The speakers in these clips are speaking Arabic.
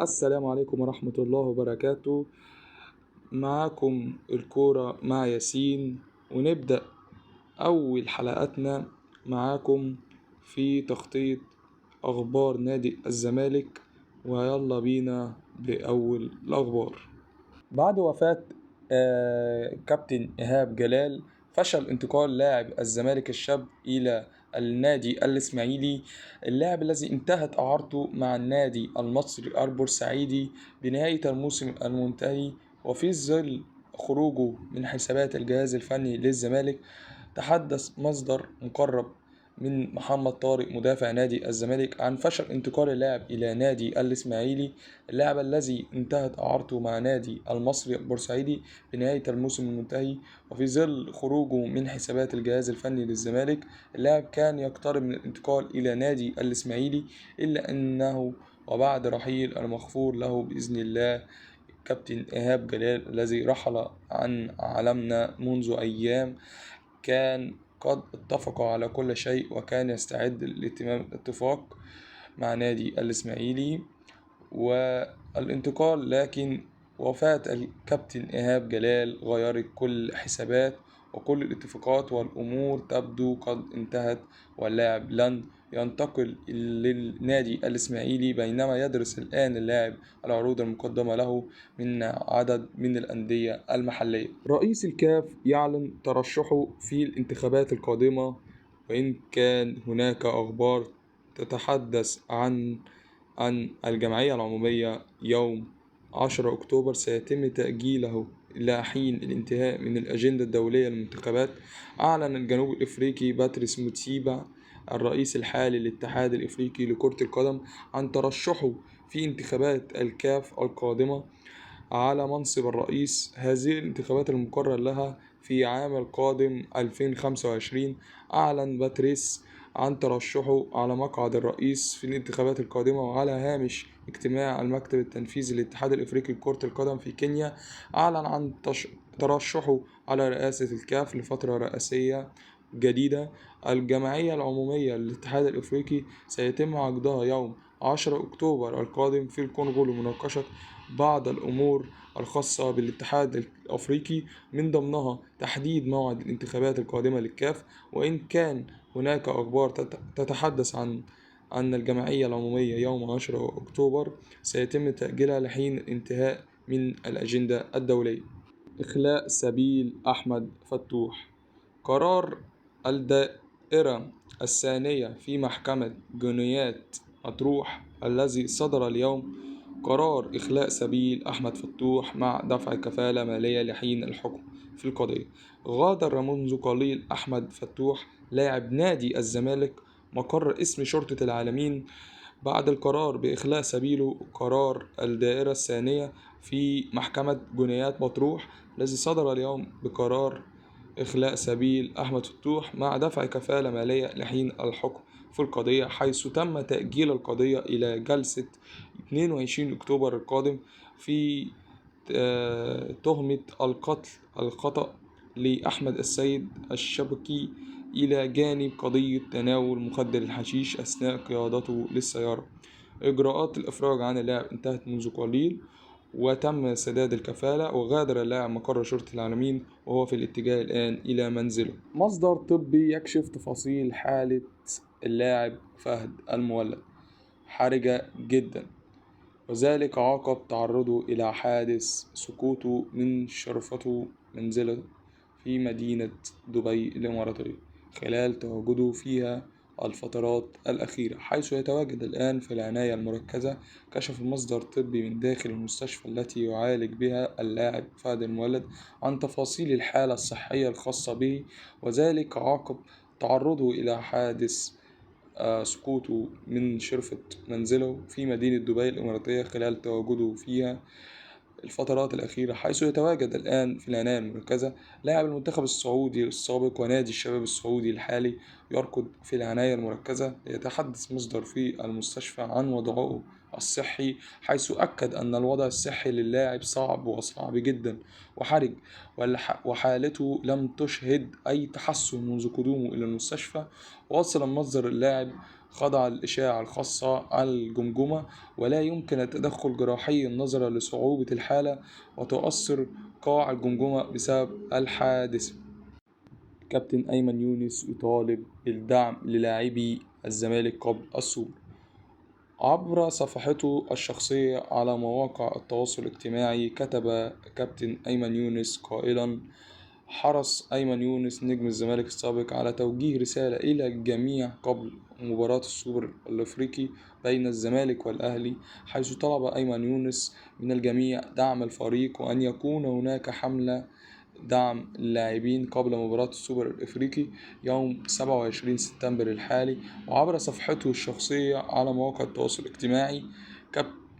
السلام عليكم ورحمة الله وبركاته. معاكم الكورة مع ياسين، ونبدأ أول حلقاتنا معاكم في تخطيط أخبار نادي الزمالك. ويلا بينا بأول الأخبار. بعد وفاة كابتن إيهاب جلال، فشل انتقال لاعب الزمالك الشاب إلى النادي الإسماعيلي، اللاعب الذي انتهت إعارته مع النادي المصري البورسعيدي بنهاية الموسم المنتهي. وفي ظل خروجه من حسابات الجهاز الفني للزمالك، تحدث مصدر مقرب من محمد طارق مدافع نادي الزمالك عن فشل انتقال اللاعب إلى نادي الإسماعيلي، اللاعب الذي انتهت إعارته مع نادي المصري البورسعيدي بنهاية الموسم المنتهي. وفي ظل خروجه من حسابات الجهاز الفني للزمالك، اللاعب كان يقترب من الانتقال إلى نادي الإسماعيلي، إلا أنه وبعد رحيل المغفور له بإذن الله كابتن إيهاب جلال الذي رحل عن عالمنا منذ أيام، كان قد اتفقوا على كل شيء وكان يستعد للاتمام الاتفاق مع نادي الإسماعيلي والانتقال. لكن وفاة الكابتن إيهاب جلال غيرت كل حسابات وكل الاتفاقات، والأمور تبدو قد انتهت، واللاعب لن ينتقل للنادي الإسماعيلي، بينما يدرس الآن اللاعب العروض المقدمة له من عدد من الأندية المحلية. رئيس الكاف يعلن ترشحه في الانتخابات القادمة، وإن كان هناك أخبار تتحدث عن الجمعية العمومية يوم 10 أكتوبر سيتم تأجيله إلى حين الانتهاء من الأجندة الدولية للمنتخبات. أعلن الجنوب الإفريقي باتريس موتسيبا الرئيس الحالي للاتحاد الإفريقي لكرة القدم عن ترشحه في انتخابات الكاف القادمة على منصب الرئيس. هذه الانتخابات المقرر لها في عام القادم 2025. أعلن باتريس عن ترشحه على مقعد الرئيس في الانتخابات القادمة، وعلى هامش اجتماع المكتب التنفيذي للاتحاد الإفريقي لكرة القدم في كينيا أعلن عن ترشحه على رئاسة الكاف لفترة رئاسية جديدة. الجمعية العمومية للاتحاد الإفريقي سيتم عقدها يوم 10 أكتوبر القادم في الكونغو لمناقشة بعض الأمور الخاصة بالاتحاد الأفريقي، من ضمنها تحديد موعد الانتخابات القادمة للكاف. وإن كان هناك أخبار تتحدث عن أن الجمعية العمومية يوم 10 أكتوبر سيتم تأجيلها لحين الانتهاء من الأجندة الدولية. إخلاء سبيل أحمد فتوح. قرار الدائرة الثانية في محكمة جنايات مطروح الذي صدر اليوم قرار إخلاء سبيل أحمد فتوح مع دفع كفالة مالية لحين الحكم في القضية. غادر منذ قليل أحمد فتوح لاعب نادي الزمالك مقر اسم شرطة العالمين بعد القرار بإخلاء سبيله. قرار الدائرة الثانية في محكمة جنايات مطروح الذي صدر اليوم بقرار إخلاء سبيل أحمد فتوح مع دفع كفالة مالية لحين الحكم في القضية، حيث تم تأجيل القضية إلى جلسة 22 أكتوبر القادم في تهمة القتل الخطأ لأحمد السيد الشبكي، إلى جانب قضية تناول مخدر الحشيش أثناء قيادته للسيارة. إجراءات الإفراج عن اللاعب انتهت منذ قليل وتم سداد الكفالة، وغادر اللاعب مقر شرطة العالمين وهو في الاتجاه الآن إلى منزله. مصدر طبي يكشف تفاصيل حالة اللاعب فهد المولد حرجة جدا، وذلك عقب تعرضه إلى حادث سقوطه من شرفته منزله في مدينة دبي الإماراتية خلال تواجده فيها الفترات الأخيرة، حيث يتواجد الآن في العناية المركزة. كشف مصدر طبي من داخل المستشفى التي يعالج بها اللاعب فهد المولد عن تفاصيل الحالة الصحية الخاصة به، وذلك عقب تعرضه إلى حادث سقوطه من شرفة منزله في مدينة دبي الإماراتية خلال تواجده فيها الفترات الأخيرة، حيث يتواجد الآن في العناية المركزة. لاعب المنتخب السعودي السابق ونادي الشباب السعودي الحالي يركض في العناية المركزة. يتحدث مصدر في المستشفى عن وضعه الصحي، حيث أكد أن الوضع الصحي للاعب صعب وصعب جدا وحرج، وحالته لم تشهد أي تحسن منذ قدومه إلى المستشفى. وصل مصدر اللاعب خضع للإشعة الخاصة على الجمجمة، ولا يمكن التدخل جراحي نظرا لصعوبة الحالة وتؤثر قاع الجمجمة بسبب الحادثة. كابتن أيمن يونس يطالب بالدعم للاعبي الزمالك قبل السوبر. عبر صفحته الشخصية على مواقع التواصل الاجتماعي كتب كابتن أيمن يونس قائلا: حرص أيمن يونس نجم الزمالك السابق على توجيه رسالة إلى الجميع قبل مباراة السوبر الأفريقي بين الزمالك والأهلي، حيث طلب أيمن يونس من الجميع دعم الفريق وأن يكون هناك حملة دعم اللاعبين قبل مباراة السوبر الإفريقي يوم 27 سبتمبر الحالي. وعبر صفحته الشخصية على مواقع التواصل الاجتماعي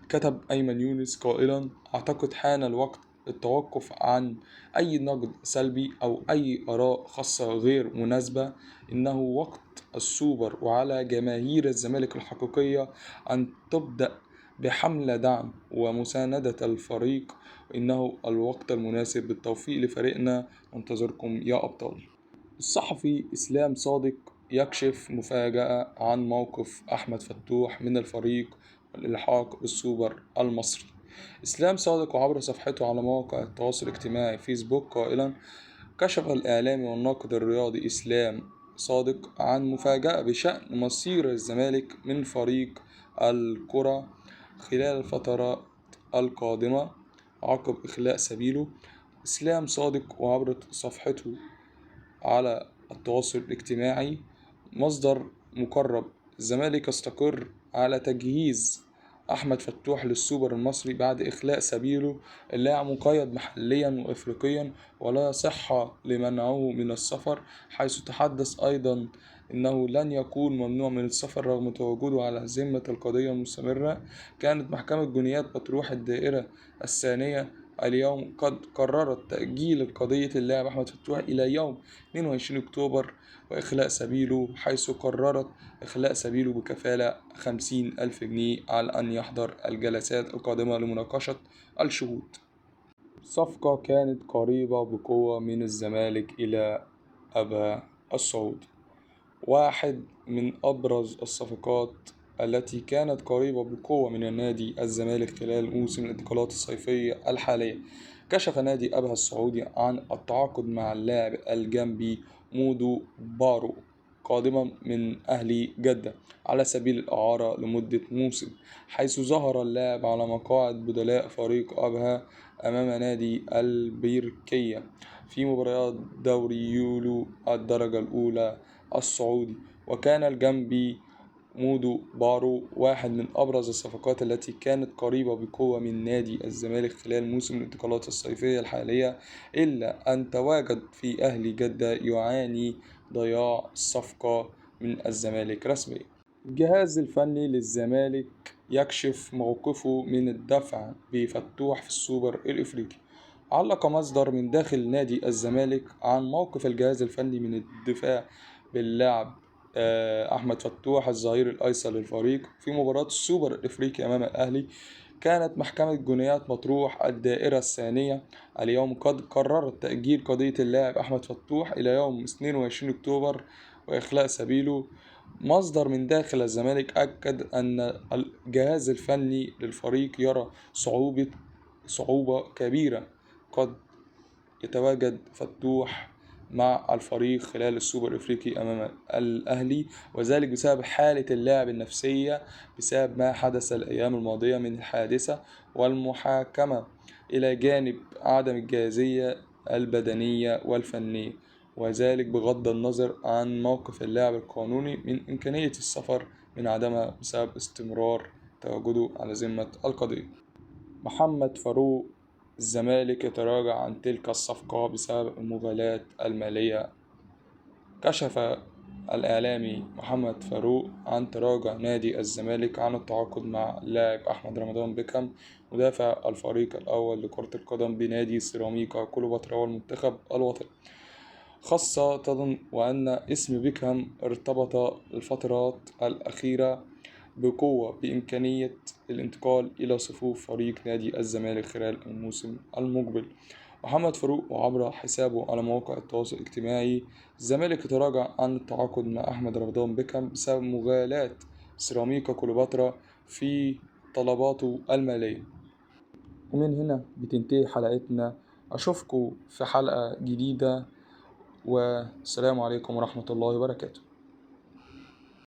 كتب أيمن يونس قائلا: أعتقد حان الوقت التوقف عن أي نقد سلبي أو أي آراء خاصة غير مناسبة. إنه وقت السوبر، وعلى جماهير الزمالك الحقيقية أن تبدأ بحملة دعم ومساندة الفريق. إنه الوقت المناسب. بالتوفيق لفريقنا، انتظركم يا أبطال. الصحفي إسلام صادق يكشف مفاجأة عن موقف أحمد فتوح من الفريق والإلحاق بالسوبر المصري. إسلام صادق عبر صفحته على مواقع التواصل الاجتماعي فيسبوك قائلا: كشف الإعلامي والناقد الرياضي إسلام صادق عن مفاجأة بشأن مصير الزمالك من فريق الكرة خلال الفترة القادمة عقب إخلاء سبيله. إسلام صادق وعبر صفحته على التواصل الاجتماعي: مصدر مقرب، الزمالك يستقر على تجهيز أحمد فتوح للسوبر المصري بعد إخلاء سبيله. اللاعب مقيد محليا وإفريقيا ولا صحة لمنعه من السفر، حيث تحدث أيضا إنه لن يكون ممنوع من السفر رغم تواجده على ذمة القضية المستمرة. كانت محكمة جنايات مطروح الدائرة الثانية اليوم قد قررت تأجيل قضية اللاعب أحمد فتوح إلى يوم 22 أكتوبر وإخلاء سبيله، حيث قررت إخلاء سبيله بكفالة 50,000 جنيه على أن يحضر الجلسات القادمة لمناقشة الشهود. صفقة كانت قريبة بقوة من الزمالك إلى أبها السعودي. واحد من أبرز الصفقات التي كانت قريبة بقوة من النادي الزمالك خلال موسم الانتقالات الصيفية الحالية، كشف نادي أبها السعودي عن التعاقد مع اللاعب الجنبي مودو بارو قادما من أهلي جدة على سبيل الإعارة لمدة موسم، حيث ظهر اللاعب على مقاعد بدلاء فريق أبها أمام نادي البيركية في مباريات دوري يولو الدرجة الأولى السعودي. وكان الجنبي مودو بارو واحد من أبرز الصفقات التي كانت قريبة بقوة من نادي الزمالك خلال موسم الانتقالات الصيفية الحالية، إلا أن تواجد في أهلي جدة يعاني ضياع الصفقة من الزمالك رسميا. الجهاز الفني للزمالك يكشف موقفه من الدفع بفتوح في السوبر الإفريقي. علق مصدر من داخل نادي الزمالك عن موقف الجهاز الفني من الدفاع باللاعب أحمد فتوح الظهير الأيسر للفريق في مباراة السوبر الإفريقي أمام الأهلي. كانت محكمة جنايات مطروح الدائرة الثانية اليوم قد قررت تأجيل قضية اللاعب أحمد فتوح إلى يوم 22 أكتوبر وإخلاء سبيله. مصدر من داخل الزمالك أكد أن الجهاز الفني للفريق يرى صعوبة كبيرة قد يتواجد فتوح مع الفريق خلال السوبر الافريقي امام الاهلي، وذلك بسبب حالة اللاعب النفسية بسبب ما حدث الايام الماضية من الحادثة والمحاكمة، الى جانب عدم الجاهزية البدنية والفنية، وذلك بغض النظر عن موقف اللاعب القانوني من امكانية السفر من عدمها بسبب استمرار تواجده على ذمة القضية. محمد فاروق: الزمالك يتراجع عن تلك الصفقة بسبب المغالاة المالية. كشف الإعلامي محمد فاروق عن تراجع نادي الزمالك عن التعاقد مع اللاعب أحمد رمضان بيكهام مدافع الفريق الأول لكرة القدم بنادي سيراميكا كليوباترا والمنتخب الوطني، خاصة وأن اسم بيكهام ارتبط الفترات الأخيرة بقوة بإمكانية الانتقال إلى صفوف فريق نادي الزمالك خلال الموسم المقبل. محمد فاروق وعبر حسابه على مواقع التواصل الاجتماعي: الزمالك يتراجع عن التعاقد مع أحمد رمضان بيكهام بسبب مغالاة سيراميكا كليوباترا في طلباته المالية. ومن هنا بتنتهي حلقتنا. أشوفكم في حلقة جديدة، والسلام عليكم ورحمة الله وبركاته.